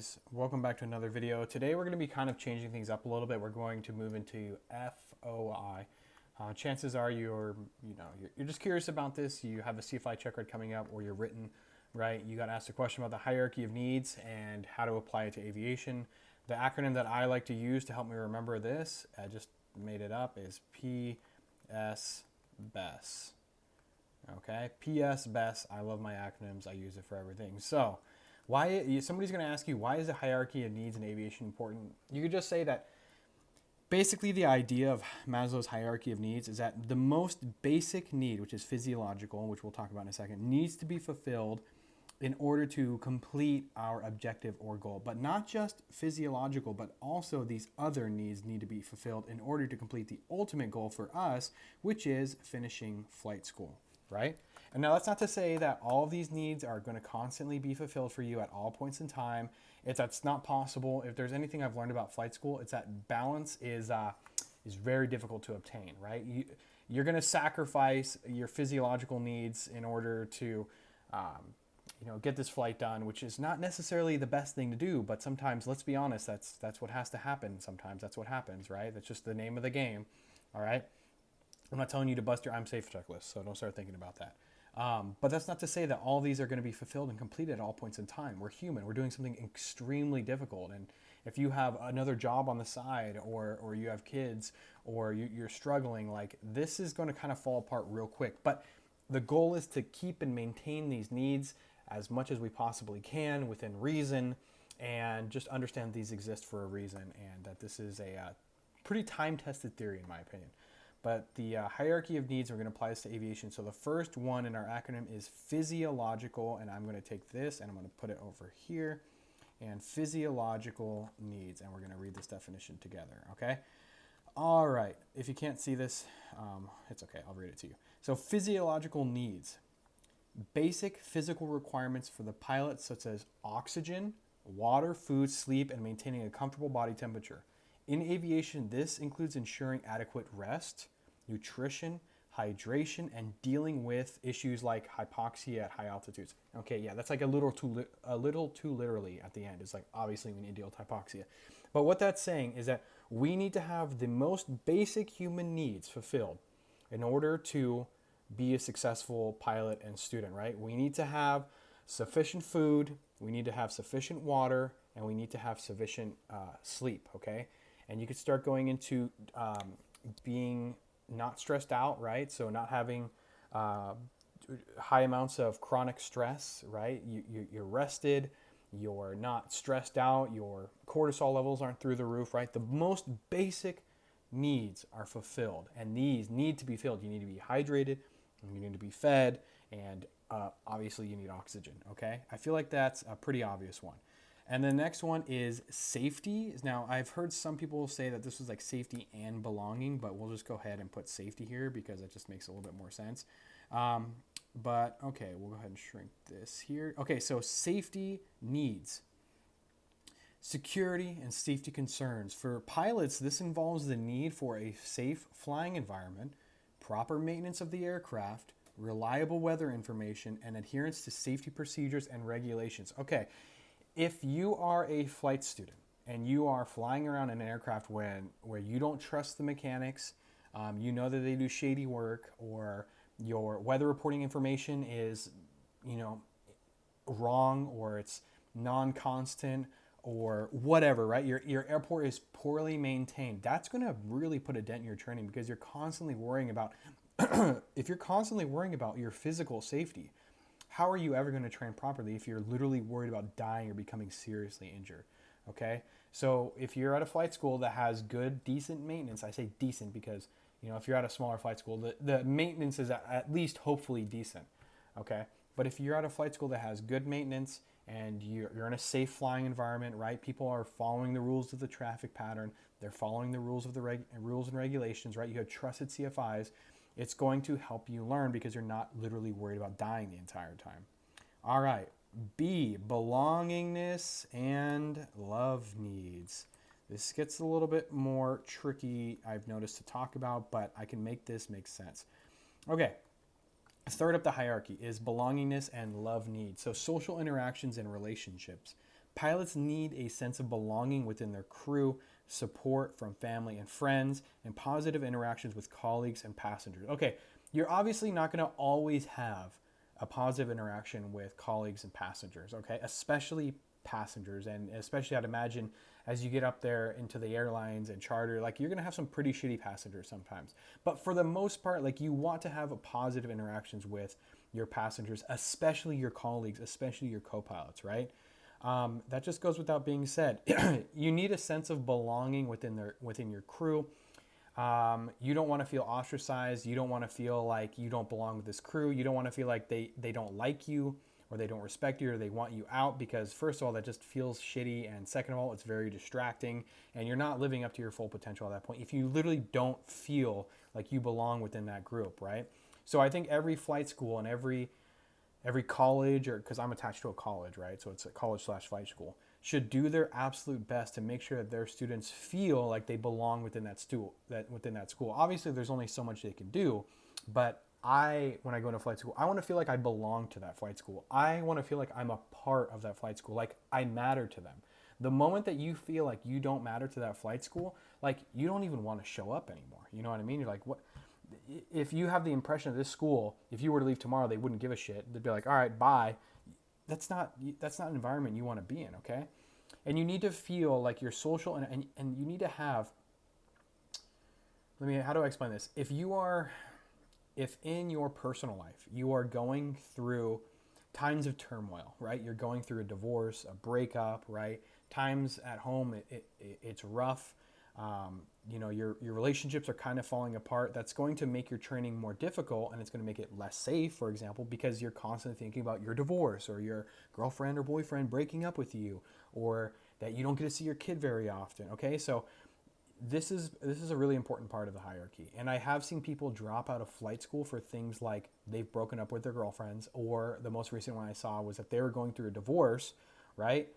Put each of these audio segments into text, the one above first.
guys, welcome back to another video. Today we're going to be kind of changing things up a little bit. We're going to move into FOI. Chances are you're just curious about this. You have a CFI checkride coming up, or you're written, right? You got asked a question about the hierarchy of needs and how to apply it to aviation. The acronym that I like to use to help me remember this, I just made it up, is PSBES. Okay, PSBES. I love my acronyms. I use it for everything. So, somebody's going to ask you, why is the hierarchy of needs in aviation important? You could just say that basically the idea of Maslow's hierarchy of needs is that the most basic need, which is physiological, which we'll talk about in a second, needs to be fulfilled in order to complete our objective or goal. But not just physiological, but also these other needs need to be fulfilled in order to complete the ultimate goal for us, which is finishing flight school, right? And now that's not to say that all of these needs are going to constantly be fulfilled for you at all points in time. That's not possible. If there's anything I've learned about flight school, it's that balance is very difficult to obtain, right? You're going to sacrifice your physiological needs in order to get this flight done, which is not necessarily the best thing to do, but sometimes, let's be honest, that's what has to happen. Sometimes that's what happens, right? That's just the name of the game, all right? I'm not telling you to bust your I'm safe checklist, so don't start thinking about that. But that's not to say that all these are going to be fulfilled and completed at all points in time. We're human. We're doing something extremely difficult. And if you have another job on the side, or you have kids, or you're struggling, like, this is going to kind of fall apart real quick. But the goal is to keep and maintain these needs as much as we possibly can within reason, and just understand these exist for a reason, and that this is a pretty time-tested theory in my opinion. But the hierarchy of needs, we're going to apply this to aviation. So the first one in our acronym is physiological, and I'm going to take this and I'm going to put it over here, and physiological needs, and we're going to read this definition together, okay? All right, if you can't see this, it's okay, I'll read it to you. So physiological needs, basic physical requirements for the pilot, such as oxygen, water, food, sleep, and maintaining a comfortable body temperature. In aviation, this includes ensuring adequate rest, nutrition, hydration, and dealing with issues like hypoxia at high altitudes. Okay, yeah, that's like a little too literally at the end. It's like, obviously we need to deal with hypoxia. But what that's saying is that we need to have the most basic human needs fulfilled in order to be a successful pilot and student, right? We need to have sufficient food, we need to have sufficient water, and we need to have sufficient sleep, okay? And you could start going into being not stressed out, right? So not having high amounts of chronic stress, right? You're rested, you're not stressed out, your cortisol levels aren't through the roof, right? The most basic needs are fulfilled, and these need to be filled. You need to be hydrated, you need to be fed, and obviously you need oxygen, okay? I feel like that's a pretty obvious one. And the next one is safety. Now, I've heard some people say that this was like safety and belonging, but we'll just go ahead and put safety here because it just makes a little bit more sense. But okay, we'll go ahead and shrink this here. Okay, so safety needs. Security and safety concerns. For pilots, this involves the need for a safe flying environment, proper maintenance of the aircraft, reliable weather information, and adherence to safety procedures and regulations. Okay. If you are a flight student and you are flying around in an aircraft where you don't trust the mechanics, you know that they do shady work, or your weather reporting information is, wrong, or it's non-constant, or whatever, right? Your airport is poorly maintained. That's going to really put a dent in your training, because you're constantly worrying about, if you're constantly worrying about your physical safety, how are you ever going to train properly if you're literally worried about dying or becoming seriously injured? Okay, so if you're at a flight school that has good, decent maintenance, I say decent because, if you're at a smaller flight school, the maintenance is at least hopefully decent, okay? But if you're at a flight school that has good maintenance and you're in a safe flying environment, right? People are following the rules of the traffic pattern, they're following the rules of the rules and regulations, right? You have trusted CFIs. It's going to help you learn because you're not literally worried about dying the entire time. All right, B, belongingness and love needs. This gets a little bit more tricky, I've noticed, to talk about, but I can make this make sense. Okay, third up the hierarchy is belongingness and love needs. So social interactions and relationships. Pilots need a sense of belonging within their crew, support from family and friends, and positive interactions with colleagues and passengers. Okay, you're obviously not going to always have a positive interaction with colleagues and passengers, okay? Especially passengers, and especially I'd imagine as you get up there into the airlines and charter, like you're going to have some pretty shitty passengers sometimes. But for the most part, like you want to have a positive interactions with your passengers, especially your colleagues, especially your co-pilots, right? That just goes without being said. You need a sense of belonging within your crew. You don't want to feel ostracized. You don't want to feel like you don't belong with this crew. You don't want to feel like they don't like you, or they don't respect you, or they want you out, because first of all, that just feels shitty, and second of all, it's very distracting, and you're not living up to your full potential at that point if you literally don't feel like you belong within that group, right? So I think every flight school and every college, or because I'm attached to a college, right? So it's a college/flight school, should do their absolute best to make sure that their students feel like they belong within that school. Obviously, there's only so much they can do, but when I go into flight school, I want to feel like I belong to that flight school. I want to feel like I'm a part of that flight school, like I matter to them. The moment that you feel like you don't matter to that flight school, like you don't even want to show up anymore. You know what I mean? You're like, what? If you have the impression of this school, if you were to leave tomorrow, they wouldn't give a shit. They'd be like, all right, bye. That's not an environment you want to be in, okay? And you need to feel like you're social, and you need to have, how do I explain this? If in your personal life, you are going through times of turmoil, right? You're going through a divorce, a breakup, right? Times at home, it's rough. Your relationships are kind of falling apart. That's going to make your training more difficult, and it's going to make it less safe, for example, because you're constantly thinking about your divorce, or your girlfriend or boyfriend breaking up with you, or that you don't get to see your kid very often. Okay, so this is a really important part of the hierarchy. And I have seen people drop out of flight school for things like they've broken up with their girlfriends, or the most recent one I saw was that they were going through a divorce, right?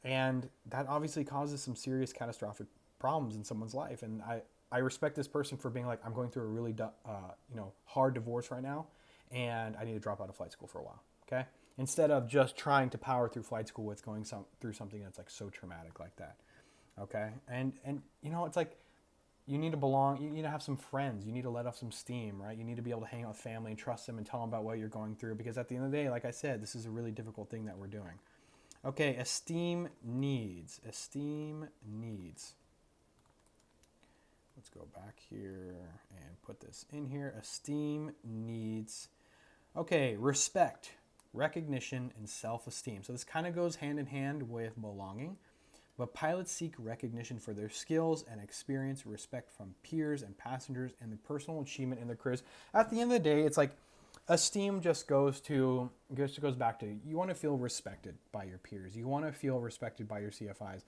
And that obviously causes some serious catastrophic problems in someone's life. And I respect this person for being like, I'm going through a really hard divorce right now, and I need to drop out of flight school for a while, okay? Instead of just trying to power through flight school with going through something that's like so traumatic like that, okay? And it's like, you need to belong. You need to have some friends. You need to let off some steam, right? You need to be able to hang out with family and trust them and tell them about what you're going through, because at the end of the day, like I said, this is a really difficult thing that we're doing. Okay, esteem needs. Let's go back here and put this in here. Esteem needs. Okay, respect, recognition, and self-esteem. So this kind of goes hand in hand with belonging. But pilots seek recognition for their skills and experience, respect from peers and passengers, and the personal achievement in their careers. At the end of the day, it's like esteem just goes back to, you want to feel respected by your peers. You want to feel respected by your CFIs.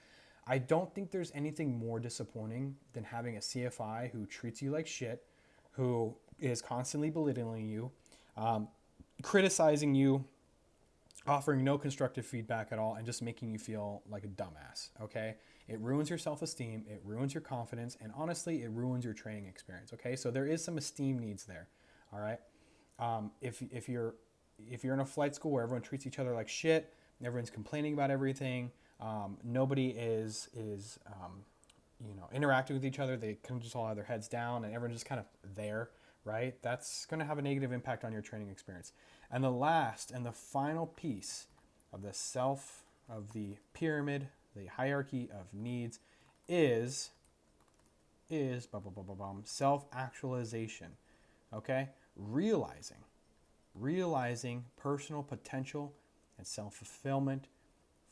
I don't think there's anything more disappointing than having a CFI who treats you like shit, who is constantly belittling you, criticizing you, offering no constructive feedback at all, and just making you feel like a dumbass, okay? It ruins your self-esteem, it ruins your confidence, and honestly, it ruins your training experience, okay? So there is some esteem needs there, all right? If you're in a flight school where everyone treats each other like shit, everyone's complaining about everything, nobody is interacting with each other, they kind of just all have their heads down, and everyone's just kind of there, right? That's going to have a negative impact on your training experience. And the last and the final piece of the pyramid, the hierarchy of needs, is self-actualization. Okay? Realizing personal potential and self-fulfillment.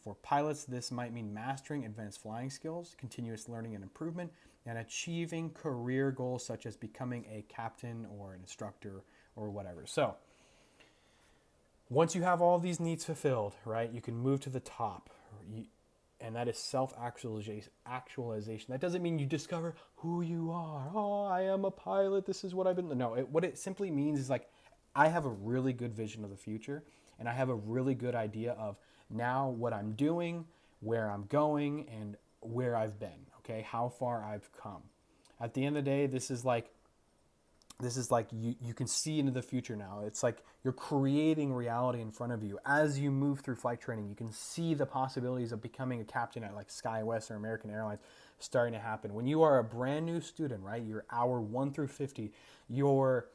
For pilots, this might mean mastering advanced flying skills, continuous learning and improvement, and achieving career goals such as becoming a captain or an instructor or whatever. So, once you have all these needs fulfilled, right, you can move to the top, and that is self-actualization. That doesn't mean you discover who you are. Oh, I am a pilot. This is what I've been. No, what it simply means is like, I have a really good vision of the future, and I have a really good idea of now what I'm doing, where I'm going, and where I've been, okay, how far I've come. At the end of the day, this is like This is like you can see into the future now. It's like you're creating reality in front of you. As you move through flight training, you can see the possibilities of becoming a captain at like SkyWest or American Airlines starting to happen. When you are a brand new student, right, your hour 1 through 50, your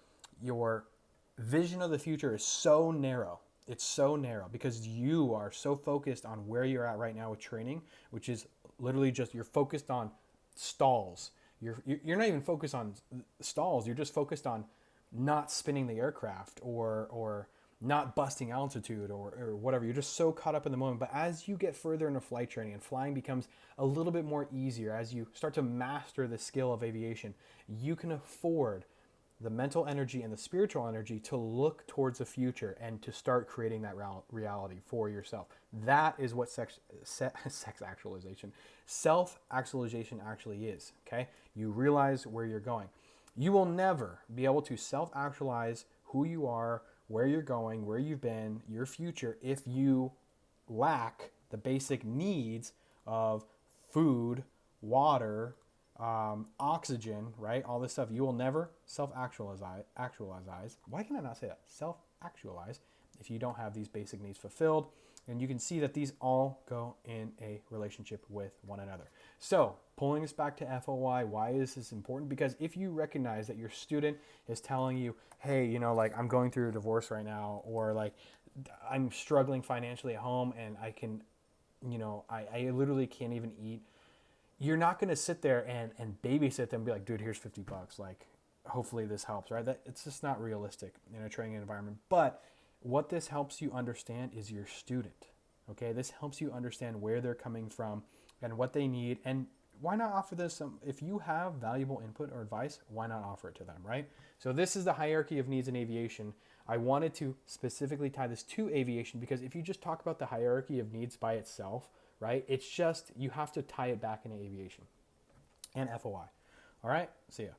vision of the future is so narrow. It's so narrow because you are so focused on where you're at right now with training, which is literally just you're focused on stalls. You're not even focused on stalls. You're just focused on not spinning the aircraft or not busting altitude or whatever. You're just so caught up in the moment. But as you get further into flight training and flying becomes a little bit more easier, as you start to master the skill of aviation, you can afford the mental energy and the spiritual energy to look towards the future and to start creating that reality for yourself. That is what sex actualization, self actualization actually is. Okay, you realize where you're going. You will never be able to self actualize who you are, where you're going, where you've been, your future, if you lack the basic needs of food, water, oxygen, right? All this stuff. You will never self-actualize. Why can I not say that? Self-actualize if you don't have these basic needs fulfilled. And you can see that these all go in a relationship with one another. So pulling this back to FOI, why is this important? Because if you recognize that your student is telling you, hey, like I'm going through a divorce right now, or like I'm struggling financially at home and I can, I literally can't even eat. You're not going to sit there and babysit them and be like, dude, here's $50. Like, hopefully this helps, right? It's just not realistic in a training environment. But what this helps you understand is your student, okay? This helps you understand where they're coming from and what they need. And why not offer this? If you have valuable input or advice, why not offer it to them, right? So this is the hierarchy of needs in aviation. I wanted to specifically tie this to aviation because if you just talk about the hierarchy of needs by itself, right? It's just, you have to tie it back into aviation and FOI. All right, see ya.